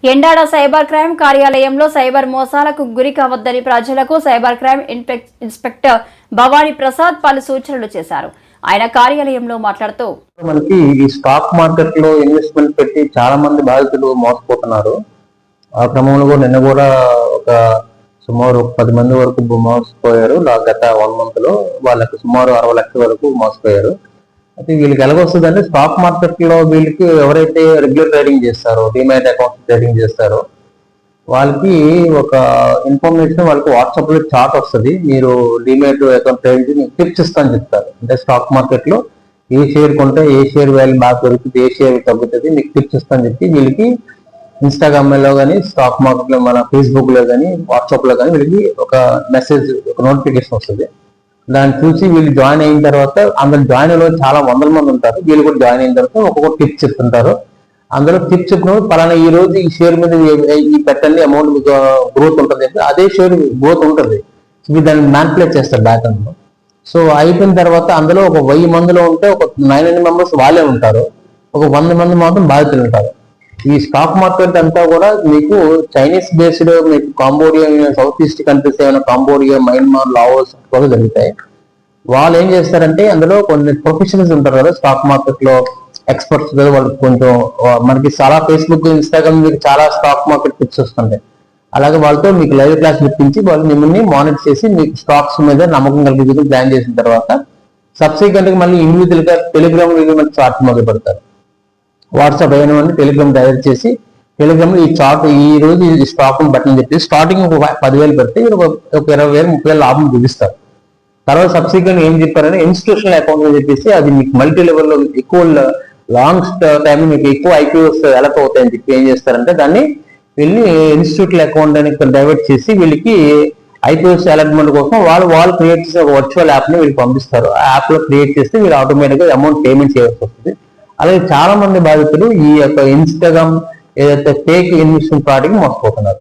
Endada cyber crime కార్యాలయంలో cyber మోసాలకు గురి కావద్దని ప్రజలకు cyber crime inspector Bhavani Prasad పలు సూచనలు చేశారు. ఆయన కార్యాలయంలో మాట్లాడుతూ, మనకి ఈ స్టాక్ మార్కెట్ లో ఇన్వెస్ట్మెంట్ పెట్టి చాలా మంది బాధితులు మోసపోతున్నారు. ఆ క్రమంలో నిన్న కూడా ఒక సుమారు 10 మంది వరకు మోసపోయారు. గత 1 month లో వాళ్ళకి సుమారు 60 లక్షల వరకు మోసపోయారు. అయితే వీళ్ళకి ఎలాగొస్తుందంటే, స్టాక్ మార్కెట్ లో వీళ్ళకి ఎవరైతే రెగ్యులర్ ట్రేడింగ్ చేస్తారో, డిమాట్ అకౌంట్ ట్రేడింగ్ చేస్తారో వాళ్ళకి ఒక ఇన్ఫర్మేషన్ వాళ్ళకి వాట్సాప్ లో చాట్ వస్తుంది. మీరు డిమాట్ అకౌంట్ ట్రేడింగ్ టిప్స్ ఇస్తాను చెప్తారు. అంటే స్టాక్ మార్కెట్ లో ఏ షేర్ కొంటే ఏ షేర్ వాల్యూ బాగా పెరుగుతుంది, ఏ షేర్ తగ్గుతుంది, మీకు టిప్స్ ఇస్తాను చెప్పి వీళ్ళకి ఇన్స్టాగ్రామ్ లో కానీ, స్టాక్ మార్కెట్ లో, మన ఫేస్బుక్ లో కానీ, వాట్సాప్ లో కానీ వీళ్ళకి ఒక మెసేజ్, ఒక నోటిఫికేషన్ వస్తుంది. దాన్ని చూసి వీళ్ళు జాయిన్ అయిన తర్వాత, అందులో జాయిన్ అయిన చాలా వందల మంది ఉంటారు. వీళ్ళు కూడా జాయిన్ అయిన తర్వాత ఒక్కొక్క టిప్స్ చెప్తుంటారు. అందులో టిప్స్ చెప్పినప్పుడు పలానా ఈ రోజు ఈ షేర్ మీద ఈ పెట్టండి, అమౌంట్ మీకు గ్రోత్ ఉంటుంది, అదే షేర్ గ్రోత్ ఉంటుంది. మీరు దాన్ని మ్యానిపులేట్ చేస్తారు బ్యాక్ ఎండ్ లో. సో అయిపోయిన తర్వాత అందులో ఒక 1000 మందిలో ఉంటే ఒక 900 మెంబర్స్ వాళ్ళే ఉంటారు, ఒక 100 మంది మాత్రం బాధితులు ఉంటారు. ఈ స్టాక్ మార్కెట్ అంతా కూడా మీకు చైనీస్ బేస్డ్, మీకు కాంబోడియా, సౌత్ ఈస్ట్ కంట్రీస్ ఏమైనా కాంబోడియా, మయన్మార్, లావోస్ కూడా జరుగుతాయి. వాళ్ళు ఏం చేస్తారంటే, అందులో కొన్ని ప్రొఫెషనల్స్ ఉంటారు కదా స్టాక్ మార్కెట్ లో, ఎక్స్పర్ట్స్ కదా, వాళ్ళు కొంచెం మనకి చాలా ఫేస్బుక్, ఇన్స్టాగ్రామ్ మీకు చాలా స్టాక్ మార్కెట్ టిప్స్ వస్తుంటాయి. అలాగే వాళ్ళతో మీకు లైవ్ క్లాస్ ఇప్పించి వాళ్ళు మిమ్మల్ని మానిటర్ చేసి మీకు స్టాక్స్ మీద నమ్మకం కలిగి ప్లాన్ చేసిన తర్వాత సబ్సిక్వెంట్ గా మళ్ళీ ఇండివిజువల్ గా టెలిగ్రామ్ చార్ట్ మొదలు పెడతారు. వాట్సాప్ అయిన టెలిగ్రామ్ డైరెక్ట్ చేసి టెలిగ్రామ్ లో ఈ చార్ట్ ఈ రోజు ఈ స్టాక్ బట్టని చెప్పి స్టార్టింగ్ ఒక 10,000 పెడితే ఒక 20,000, 30,000 లాభం చూపిస్తారు. తర్వాత సబ్సిక్వెంట్ ఏం చెప్పారంటే, ఇన్స్టిట్యూషనల్ అకౌంట్ అని చెప్పేసి అది మీకు మల్టీ లెవెల్లో ఎక్కువ లాంగ్ టైం మీకు ఎక్కువ ఐపీఓస్ ఎలక్ట్ అవుతాయని చెప్పి ఏం చేస్తారంటే, దాన్ని వెళ్ళి ఇన్స్టిట్యూషనల్ అకౌంట్ అని డైవర్ట్ చేసి వీళ్ళకి ఐపీఓస్ అలాట్మెంట్ కోసం వాళ్ళు క్రియేట్ చేసే ఒక వర్చువల్ యాప్ ని వీళ్ళు పంపిస్తారు. ఆ యాప్ లో క్రియేట్ చేస్తే వీళ్ళు ఆటోమేటిక్ గా అమౌంట్ పేమెంట్ చేయాల్సి వస్తుంది. అలాగే చాలా మంది బాధితులు ఈ యొక్క ఇన్స్టాగ్రామ్ ఏదైతే ఫేక్ ఇన్వెస్ట్మెంట్ ప్రాడక్ట్ మోసపోతున్నారు.